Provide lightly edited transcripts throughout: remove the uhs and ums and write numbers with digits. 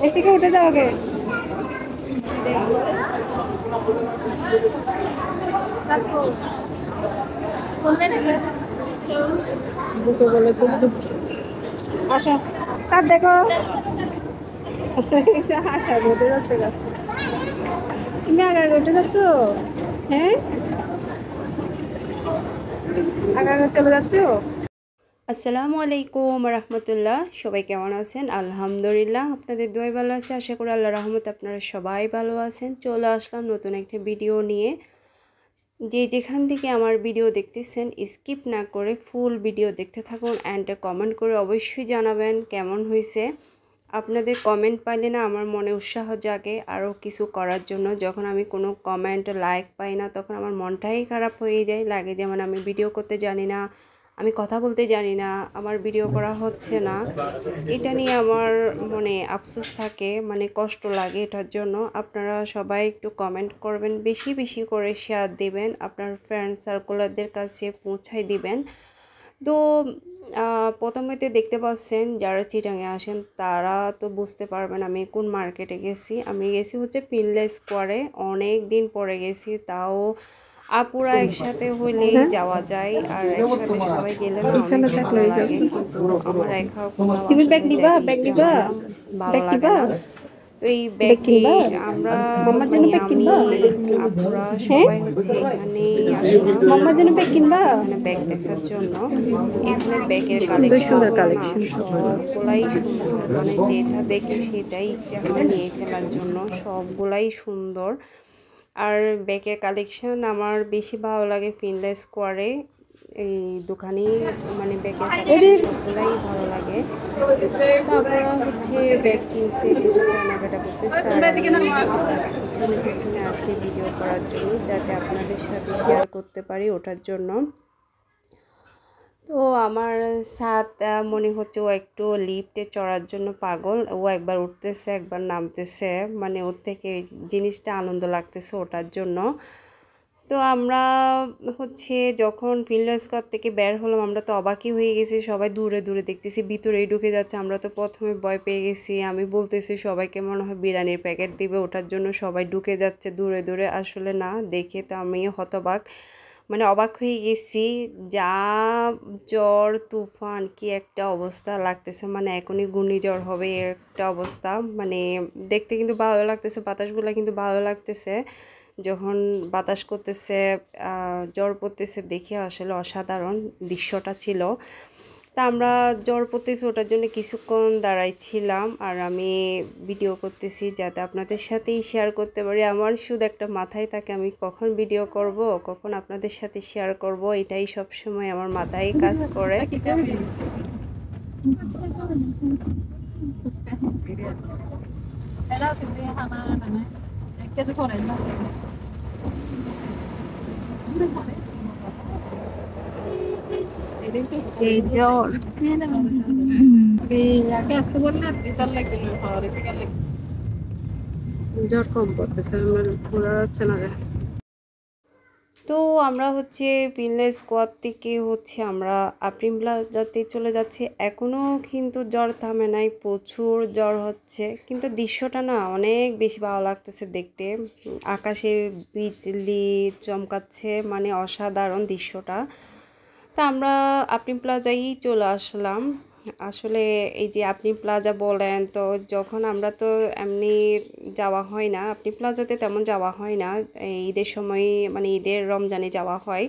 AC কে উঠে যাও আগে। বুকে বলে তো আসো স্যার দেখো উঠে যাচ্ছে গা। তুমি আগে আগে উঠে যাচ্ছ? হ্যাঁ আগে আগে চলে যাচ্ছ? আসসালামু আলাইকুম রহমতুল্লাহ। সবাই কেমন আছেন? আলহামদুলিল্লাহ আপনাদের দোয়ায় ভালো আছে। আশা করি আল্লাহ রহমত আপনারা সবাই ভালো আছেন। চলে আসলাম নতুন একটা ভিডিও নিয়ে। যেখান থেকে আমার ভিডিও দেখতেছেন স্কিপ না করে ফুল ভিডিও দেখতে থাকুন অ্যান্ড কমেন্ট করে অবশ্যই জানাবেন কেমন হয়েছে। আপনাদের কমেন্ট পাইলে না আমার মনে উৎসাহ জাগে আরও কিছু করার জন্য। যখন আমি কোনো কমেন্ট লাইক পাই না তখন আমার মনটাই খারাপ হয়ে যায়, লাগে যেমন আমি ভিডিও করতে জানি না, আমি কথা বলতে জানি না, আমার ভিডিও করা হচ্ছে না। এটা নিয়ে আমার মনে আফসোস থাকে, মানে কষ্ট লাগে। এটার জন্য আপনারা সবাই একটু কমেন্ট করবেন, বেশি বেশি করে শেয়ার দিবেন, আপনার ফ্রেন্ড সার্কুলারদের কাছে পৌঁছাই দিবেন। তো প্রথমেতে দেখতে পাচ্ছেন যারা চিটাঙে আসেন তারা তো বুঝতে পারবেন আমি কোন মার্কেটে গেছি। আমি গেছি হচ্ছে পিনলে স্কোয়ারে, অনেক দিন পরে গেছি। তাও আপুরা একসাথে হইলেই যাওয়া যায়, আর একসাথে সবাই গেলে না অনেক ভালো লাগে। কিন্তু আমার একা কোথাও আসলে যাইতে ইচ্ছা হয় না, ভালো লাগে না। তো এই ব্যাগে আমরা মানে আমি আপুরা সবাই হচ্ছে এখানেই আসলাম এখানে ব্যাগ দেখার জন্য। এখানে ব্যাগের কালেকশনগুলো না সবগুলাই সুন্দর, মানে যেটা দেখি সেটাই ইচ্ছা হয় নিয়ে ফেলার জন্য, সবগুলাই সুন্দর। আর ব্যাগের কালেকশন আমার বেশি ভালো লাগে ফিনলে স্কোয়ারে, এই দোকানে মানে ব্যাগের কালেকশন সবগুলাই ভালো লাগে। তারপরে হচ্ছে ব্যাগ কিনছে, কিছু কেনাকাটা করতেছে, আর আমি হচ্ছে তাদের পিছনে পিছনে আসি ভিডিও করার জন্য, যাতে আপনাদের সাথে শেয়ার করতে পারি ওটার জন্য। তো আমার সাথ মনে হচ্ছে ও একটু লিফটে চড়ার জন্য পাগল, ও একবার উঠতেছে একবার নামতেছে, মানে ওর থেকে জিনিসটা আনন্দ লাগতেছে ওটার জন্য। তো আমরা হচ্ছে যখন ফিনল্যান্ড স্কোয়ার থেকে বের হলাম আমরা তো অবাকই হয়ে গেছি, সবাই দূরে দূরে দেখতেছি ভিতরেই ঢুকে যাচ্ছে। আমরা তো প্রথমে ভয় পেয়ে গেছি, আমি বলতেছি সবাইকে মনে হয় বিরিয়ানির প্যাকেট দিবে, ওটার জন্য সবাই ঢুকে যাচ্ছে দূরে দূরে। আসলে না, দেখে তো আমি হতবাক, মানে অবাক হয়ে গেছি। যা জ্বর তুফান কি একটা অবস্থা লাগতেছে, মানে এখনই ঘূর্ণিঝড় হবে একটা অবস্থা। মানে দেখতে কিন্তু ভালো লাগতেছে, বাতাসগুলো কিন্তু ভালো লাগতেছে, যখন বাতাস করতেছে জ্বর পড়তেছে দেখে আসলে অসাধারণ দৃশ্যটা ছিল। তা আমরা জ্বর পড়তেছি ওটার জন্য কিছুক্ষণ দাঁড়াইছিলাম, আর আমি ভিডিও করতেছি যাতে আপনাদের সাথেই শেয়ার করতে পারি। আমার শুধু একটা মাথায় থাকে আমি কখন ভিডিও করব, কখন আপনাদের সাথে শেয়ার করব, এটাই সব সময় আমার মাথায় কাজ করে। জ্বর জ্বর কম পড়তেছে, বোঝা যাচ্ছে না। তো আমরা হচ্ছে ফিনল্যান্ড স্কোয়ার থেকে হচ্ছে আমরা আপ্রিম প্লাজাতে চলে যাচ্ছি। এখনও কিন্তু জ্বর থামে নাই, প্রচুর জ্বর হচ্ছে, কিন্তু দৃশ্যটা না অনেক বেশি ভালো লাগতেছে দেখতে। আকাশে বিজলি চমকাচ্ছে, মানে অসাধারণ দৃশ্যটা। তা আমরা আপ্রিম প্লাজায় চলে আসলাম। আসলে এই যে আপনি প্লাজা বলেন, তো যখন আমরা তো এমনি যাওয়া হয় না আপনি প্লাজাতে, তেমন যাওয়া হয় না ঈদের সময়, মানে ঈদের রমজানে যাওয়া হয়।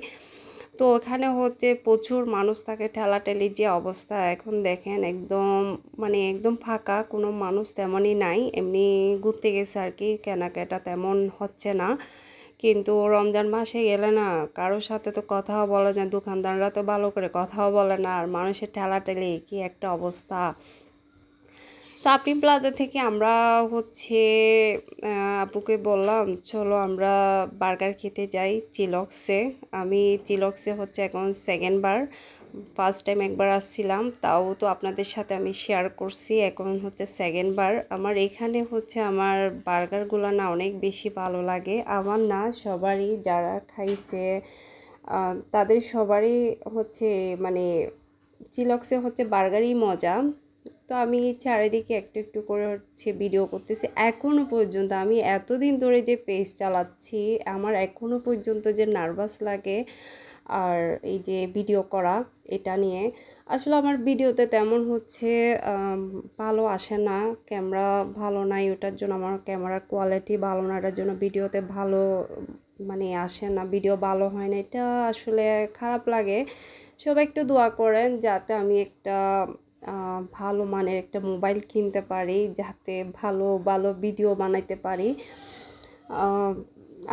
তো ওখানে হচ্ছে প্রচুর মানুষ থাকে, ঠেলাঠেলির যে অবস্থা এখন দেখেন, একদম মানে একদম ফাঁকা, কোনো মানুষ তেমনই নাই। এমনি ঘুরতে গেছে আর কি, কেনাকাটা তেমন হচ্ছে না। কিন্তু রমজান মাসে গেলে না কারোর সাথে তো কথাও বলা যায়, দোকানদাররা তো ভালো করে কথাও বলে না, আর মানুষের ঠেলাঠেলি কি একটা অবস্থা। তো আপনি প্লাজা থেকে আমরা হচ্ছে আপুকে বললাম চলো আমরা বার্গার খেতে যাই চিলক্সে। আমি চিলক্সে হচ্ছে এখন সেকেন্ড বার, ফার্স্ট টাইম একবার আসছিলাম, তাও তো আপনাদের সাথে আমি শেয়ার করছি, এখন হচ্ছে সেকেন্ড বার। আমার এখানে হচ্ছে আমার বার্গারগুলো না অনেক বেশি ভালো লাগে, আমার না সবারই, যারা খাইছে তাদের সবারই হচ্ছে মানে চিলক্সে হচ্ছে বার্গারই মজা। তো আমি চারিদিকে একটু একটু করে হচ্ছে ভিডিও করতেছি। এখনও পর্যন্ত আমি এতদিন ধরে যে পেজ চালাচ্ছি, আমার এখনও পর্যন্ত যে নার্ভাস লাগে আর এই যে ভিডিও করা এটা নিয়ে। আসলে আমার ভিডিওতে তেমন হচ্ছে ভালো আসে না, ক্যামেরা ভালো নাই, ওটার জন্য আমার ক্যামেরার কোয়ালিটি ভালো না, এটার জন্য ভিডিওতে ভালো মানে আসে না, ভিডিও ভালো হয় না। এটা আসলে খারাপ লাগে। সবাই একটু দোয়া করেন যাতে আমি একটা ভালো মানের একটা মোবাইল কিনতে পারি, যাতে ভালো ভালো ভিডিও বানাইতে পারি।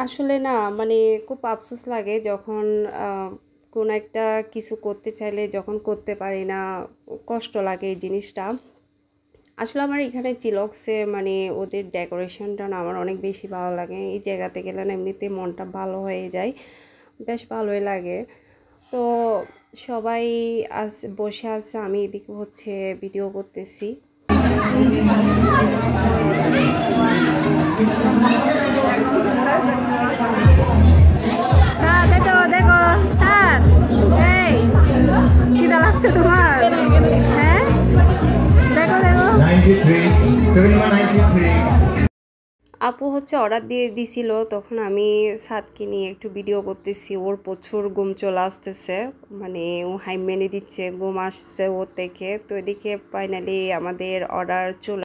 আসলে না মানে খুব আফসোস লাগে যখন কোনো একটা কিছু করতে চাইলে যখন করতে পারি না, কষ্ট লাগে এই জিনিসটা। আসলে আমার এখানে চিলক্সে মানে ওদের ডেকোরেশনটা না আমার অনেক বেশি ভালো লাগে। এই জায়গাতে গেলে না এমনিতে মনটা ভালো হয়ে যায়, বেশ ভালোই লাগে। তো সবাই বসে আছে, আমি এদিকে হচ্ছে ভিডিও করতেছি। স্যার দেখো দেখো স্যার, এই কিটা লাগছে তোমার? হ্যাঁ দেখো দেখো। আপু হচ্ছে অর্ডার দিয়ে দিছিল, তখন আমি সাদকে নিয়ে একটু ভিডিও করতেছি। ওর প্রচুর ঘুম চলে আসতেছে, মানে ও হাই মেনে দিচ্ছে, ঘুম আসছে ওর থেকে। তো এদিকে ফাইনালি আমাদের অর্ডার চলে